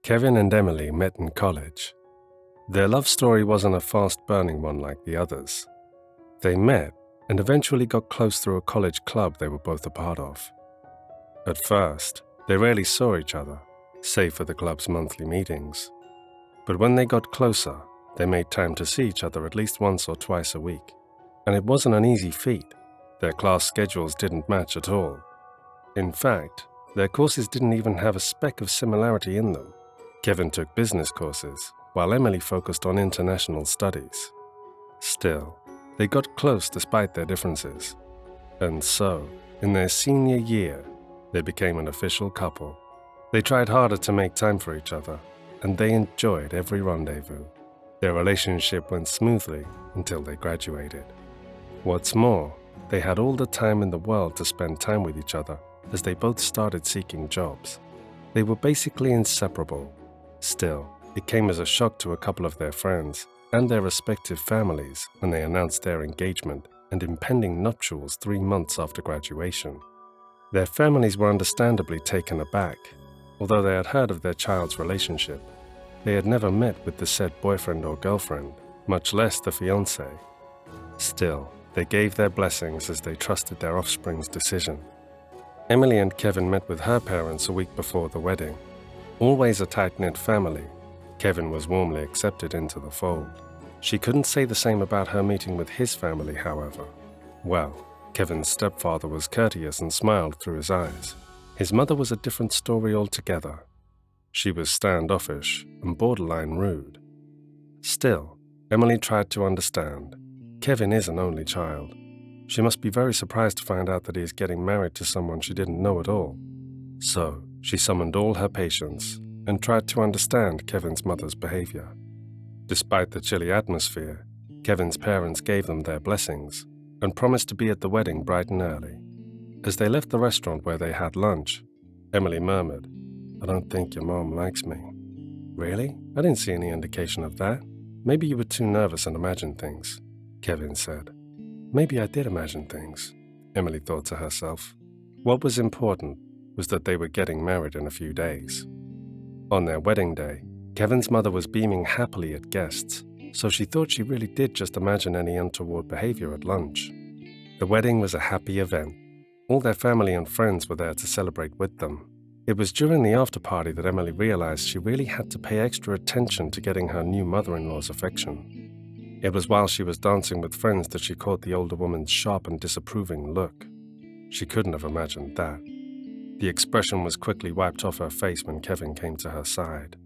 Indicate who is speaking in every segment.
Speaker 1: Kevin and Emily met in college. Their love story wasn't a fast-burning one like the others. They met and eventually got close through a college club they were both a part of. At first, they rarely saw each other, save for the club's monthly meetings. But when they got closer, they made time to see each other at least once or twice a week. And it wasn't an easy feat. Their class schedules didn't match at all. In fact, their courses didn't even have a speck of similarity in them. Kevin took business courses, while Emily focused on international studies. Still, they got close despite their differences. And so, in their senior year, they became an official couple. They tried harder to make time for each other, and they enjoyed every rendezvous. Their relationship went smoothly until they graduated. What's more, they had all the time in the world to spend time with each other as they both started seeking jobs. They were basically inseparable. Still, it came as a shock to a couple of their friends and their respective families when they announced their engagement and impending nuptials 3 months after graduation. Their families were understandably taken aback. Although they had heard of their child's relationship, they had never met with the said boyfriend or girlfriend, much less the fiancé. Still, they gave their blessings as they trusted their offspring's decision. Emily and Kevin met with her parents a week before the wedding. Always a tight-knit family, Kevin was warmly accepted into the fold. She couldn't say the same about her meeting with his family, however. Well, Kevin's stepfather was courteous and smiled through his eyes. His mother was a different story altogether. She was standoffish and borderline rude. Still, Emily tried to understand. Kevin is an only child. She must be very surprised to find out that he is getting married to someone she didn't know at all. So, she summoned all her patience and tried to understand Kevin's mother's behavior. Despite the chilly atmosphere, Kevin's parents gave them their blessings and promised to be at the wedding bright and early. As they left the restaurant where they had lunch, Emily murmured, "I don't think your mom likes me." "Really? I didn't see any indication of that. Maybe you were too nervous and imagined things," Kevin said. Maybe I did imagine things, Emily thought to herself. What was important was that they were getting married in a few days. On their wedding day, Kevin's mother was beaming happily at guests, so she thought she really did just imagine any untoward behavior at lunch. The wedding was a happy event. All their family and friends were there to celebrate with them. It was during the after-party that Emily realized she really had to pay extra attention to getting her new mother-in-law's affection. It was while she was dancing with friends that she caught the older woman's sharp and disapproving look. She couldn't have imagined that. The expression was quickly wiped off her face when Kevin came to her side.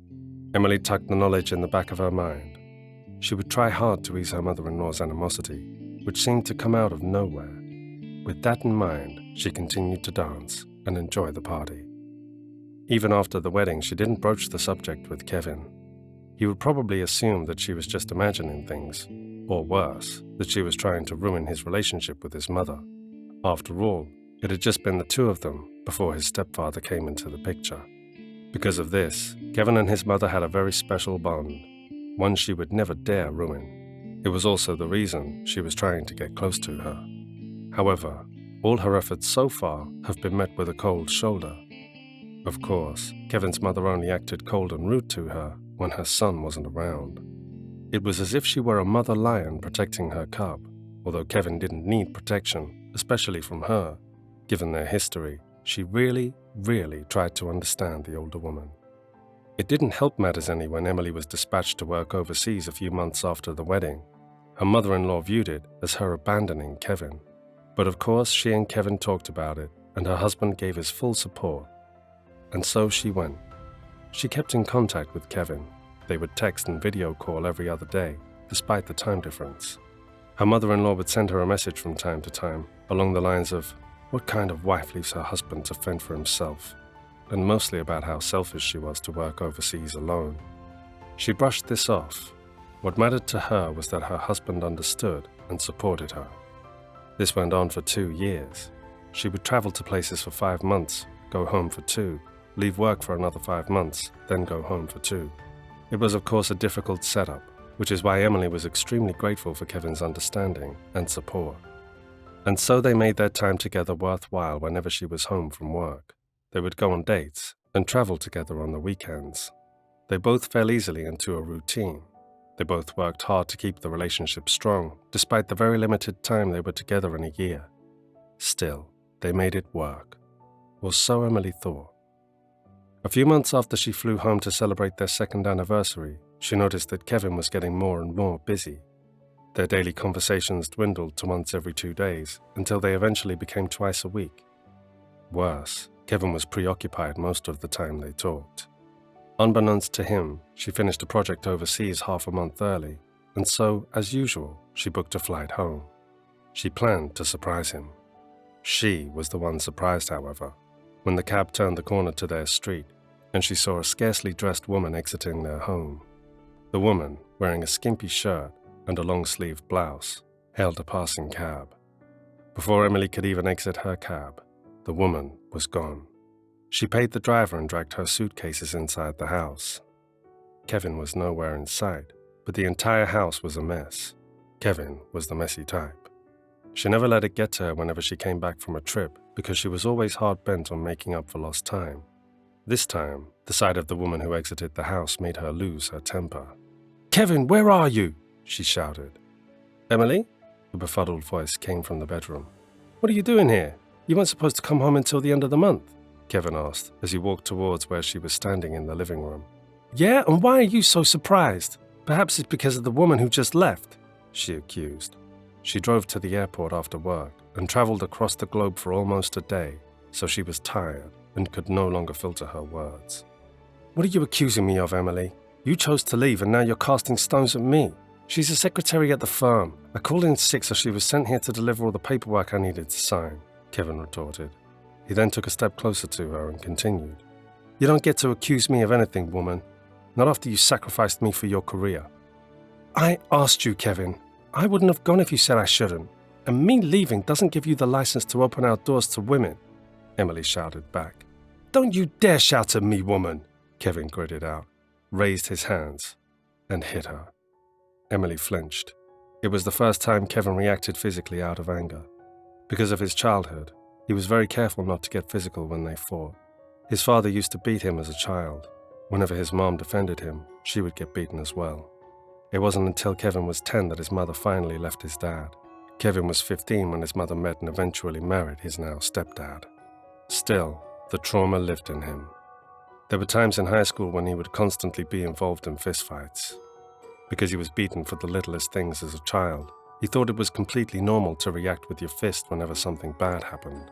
Speaker 1: Emily tucked the knowledge in the back of her mind. She would try hard to ease her mother-in-law's animosity, which seemed to come out of nowhere. With that in mind, she continued to dance and enjoy the party. Even after the wedding, she didn't broach the subject with Kevin. He would probably assume that she was just imagining things, or worse, that she was trying to ruin his relationship with his mother. After all, it had just been the two of them before his stepfather came into the picture. Because of this, Kevin and his mother had a very special bond, one she would never dare ruin. It was also the reason she was trying to get close to her. However, all her efforts so far have been met with a cold shoulder. Of course, Kevin's mother only acted cold and rude to her when her son wasn't around. It was as if she were a mother lion protecting her cub, although Kevin didn't need protection, especially from her. Given their history, she really tried to understand the older woman. It didn't help matters any when Emily was dispatched to work overseas a few months after the wedding. Her mother-in-law viewed it as her abandoning Kevin. But of course, she and Kevin talked about it, and her husband gave his full support. And so she went. She kept in contact with Kevin. They would text and video call every other day, despite the time difference. Her mother-in-law would send her a message from time to time, along the lines of, what kind of wife leaves her husband to fend for himself? And mostly about how selfish she was to work overseas alone. She brushed this off. What mattered to her was that her husband understood and supported her. This went on for 2 years. She would travel to places for 5 months, go home for 2, leave work for another 5 months, then go home for 2. It was of course a difficult setup, which is why Emily was extremely grateful for Kevin's understanding and support. And so they made their time together worthwhile whenever she was home from work. They would go on dates and travel together on the weekends. They both fell easily into a routine. They both worked hard to keep the relationship strong, despite the very limited time they were together in a year. Still, they made it work. Or so Emily thought. A few months after she flew home to celebrate their second anniversary, she noticed that Kevin was getting more and more busy. Their daily conversations dwindled to once every 2 days, until they eventually became twice a week. Worse, Kevin was preoccupied most of the time they talked. Unbeknownst to him, she finished a project overseas half a month early, and so, as usual, she booked a flight home. She planned to surprise him. She was the one surprised, however, when the cab turned the corner to their street, and she saw a scarcely dressed woman exiting their home. The woman, wearing a skimpy shirt and a long-sleeved blouse, hailed a passing cab. Before Emily could even exit her cab, the woman was gone. She paid the driver and dragged her suitcases inside the house. Kevin was nowhere in sight, but the entire house was a mess. Kevin was the messy type. She never let it get to her whenever she came back from a trip, because she was always hard-bent on making up for lost time. This time, the sight of the woman who exited the house made her lose her temper. "Kevin, where are you?" she shouted. "Emily?" A befuddled voice came from the bedroom. "What are you doing here? You weren't supposed to come home until the end of the month," Kevin asked as he walked towards where she was standing in the living room. "Yeah, and why are you so surprised? Perhaps it's because of the woman who just left," she accused. She drove to the airport after work and traveled across the globe for almost a day, so she was tired and could no longer filter her words. "What are you accusing me of, Emily? You chose to leave and now you're casting stones at me. She's a secretary at the firm. I called in sick, so she was sent here to deliver all the paperwork I needed to sign," Kevin retorted. He then took a step closer to her and continued. "You don't get to accuse me of anything, woman. Not after you sacrificed me for your career." "I asked you, Kevin. I wouldn't have gone if you said I shouldn't. And me leaving doesn't give you the license to open our doors to women," Emily shouted back. "Don't you dare shout at me, woman," Kevin gritted out, raised his hands, and hit her. Emily flinched. It was the first time Kevin reacted physically out of anger. Because of his childhood, he was very careful not to get physical when they fought. His father used to beat him as a child. Whenever his mom defended him, she would get beaten as well. It wasn't until Kevin was 10 that his mother finally left his dad. Kevin was 15 when his mother met and eventually married his now stepdad. Still, the trauma lived in him. There were times in high school when he would constantly be involved in fistfights. Because he was beaten for the littlest things as a child, he thought it was completely normal to react with your fist whenever something bad happened.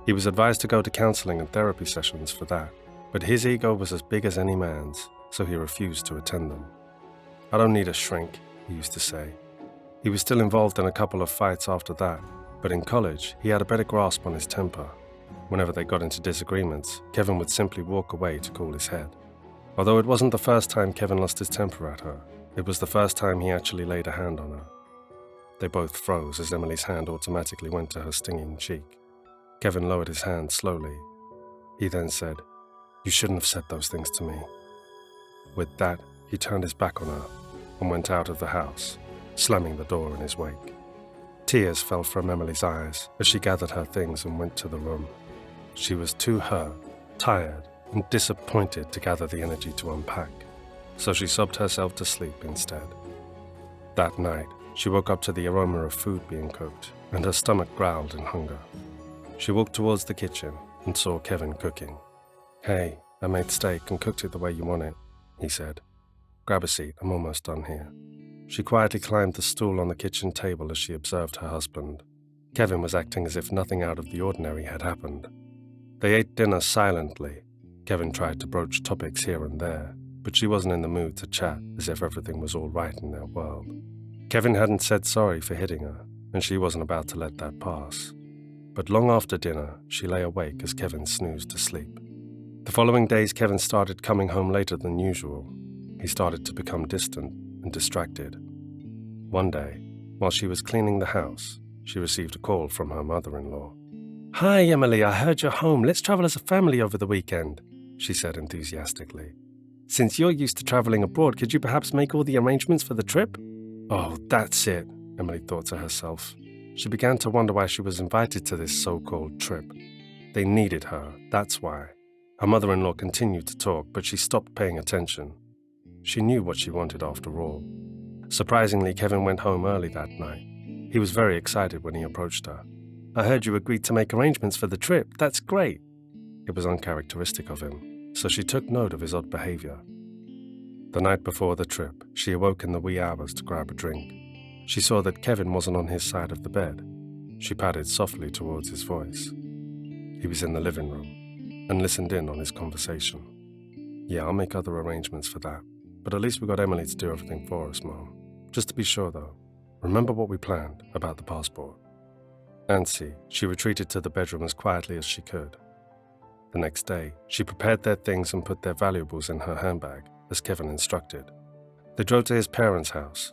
Speaker 1: He was advised to go to counseling and therapy sessions for that, but his ego was as big as any man's, so he refused to attend them. "I don't need a shrink," he used to say. He was still involved in a couple of fights after that, but in college, he had a better grasp on his temper. Whenever they got into disagreements, Kevin would simply walk away to cool his head. Although it wasn't the first time Kevin lost his temper at her, it was the first time he actually laid a hand on her. They both froze as Emily's hand automatically went to her stinging cheek. Kevin lowered his hand slowly. He then said, "You shouldn't have said those things to me." With that, he turned his back on her and went out of the house, slamming the door in his wake. Tears fell from Emily's eyes as she gathered her things and went to the room. She was too hurt, tired, and disappointed to gather the energy to unpack, so she sobbed herself to sleep instead. That night, she woke up to the aroma of food being cooked, and her stomach growled in hunger. She walked towards the kitchen and saw Kevin cooking. "Hey, I made steak and cooked it the way you want it," he said. "Grab a seat, I'm almost done here." She quietly climbed the stool on the kitchen table as she observed her husband. Kevin was acting as if nothing out of the ordinary had happened. They ate dinner silently. Kevin tried to broach topics here and there, but she wasn't in the mood to chat as if everything was all right in their world. Kevin hadn't said sorry for hitting her, and she wasn't about to let that pass. But long after dinner, she lay awake as Kevin snoozed to sleep. The following days, Kevin started coming home later than usual. He started to become distant and distracted. One day, while she was cleaning the house, she received a call from her mother-in-law. "Hi, Emily, I heard you're home. Let's travel as a family over the weekend," she said enthusiastically. "Since you're used to traveling abroad, could you perhaps make all the arrangements for the trip?" Oh, that's it, Emily thought to herself. She began to wonder why she was invited to this so-called trip. They needed her, that's why. Her mother-in-law continued to talk, but she stopped paying attention. She knew what she wanted after all. Surprisingly, Kevin went home early that night. He was very excited when he approached her. "I heard you agreed to make arrangements for the trip. That's great." It was uncharacteristic of him, so she took note of his odd behavior. The night before the trip, she awoke in the wee hours to grab a drink. She saw that Kevin wasn't on his side of the bed. She padded softly towards his voice. He was in the living room and listened in on his conversation. "Yeah, I'll make other arrangements for that. But at least we got Emily to do everything for us, Mom. Just to be sure, though, remember what we planned about the passport." Antsy, she retreated to the bedroom as quietly as she could. The next day, she prepared their things and put their valuables in her handbag, as Kevin instructed. They drove to his parents' house.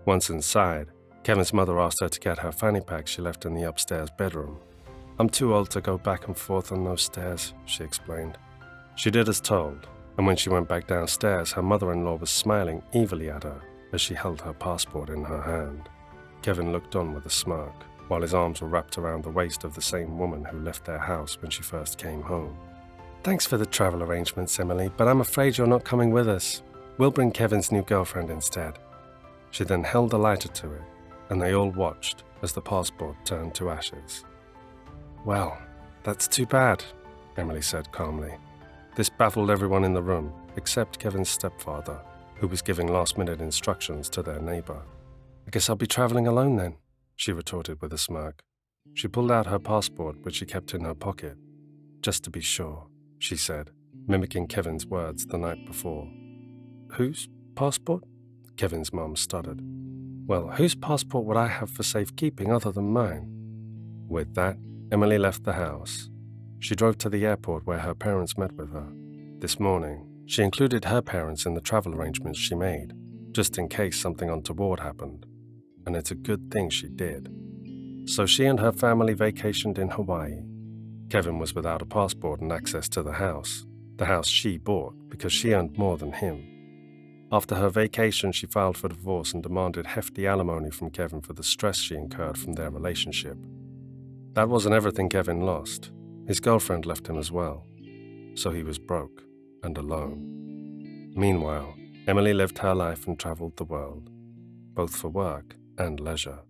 Speaker 1: Once inside, Kevin's mother asked her to get her fanny pack she left in the upstairs bedroom. "I'm too old to go back and forth on those stairs," she explained. She did as told, and when she went back downstairs, her mother-in-law was smiling evilly at her as she held her passport in her hand. Kevin looked on with a smirk, while his arms were wrapped around the waist of the same woman who left their house when she first came home. "Thanks for the travel arrangements, Emily, but I'm afraid you're not coming with us. We'll bring Kevin's new girlfriend instead." She then held a lighter to it, and they all watched as the passport turned to ashes. "Well, that's too bad," Emily said calmly. This baffled everyone in the room, except Kevin's stepfather, who was giving last-minute instructions to their neighbor. "I guess I'll be traveling alone then," she retorted with a smirk. She pulled out her passport, which she kept in her pocket. "Just to be sure," she said, mimicking Kevin's words the night before. "Whose passport?" Kevin's mum stuttered. "Well, whose passport would I have for safekeeping other than mine?" With that, Emily left the house. She drove to the airport where her parents met with her. This morning, she included her parents in the travel arrangements she made, just in case something untoward happened. And it's a good thing she did. So she and her family vacationed in Hawaii. Kevin was without a passport and access to the house she bought because she earned more than him. After her vacation, she filed for divorce and demanded hefty alimony from Kevin for the stress she incurred from their relationship. That wasn't everything Kevin lost. His girlfriend left him as well. So he was broke and alone. Meanwhile, Emily lived her life and traveled the world, both for work and leisure.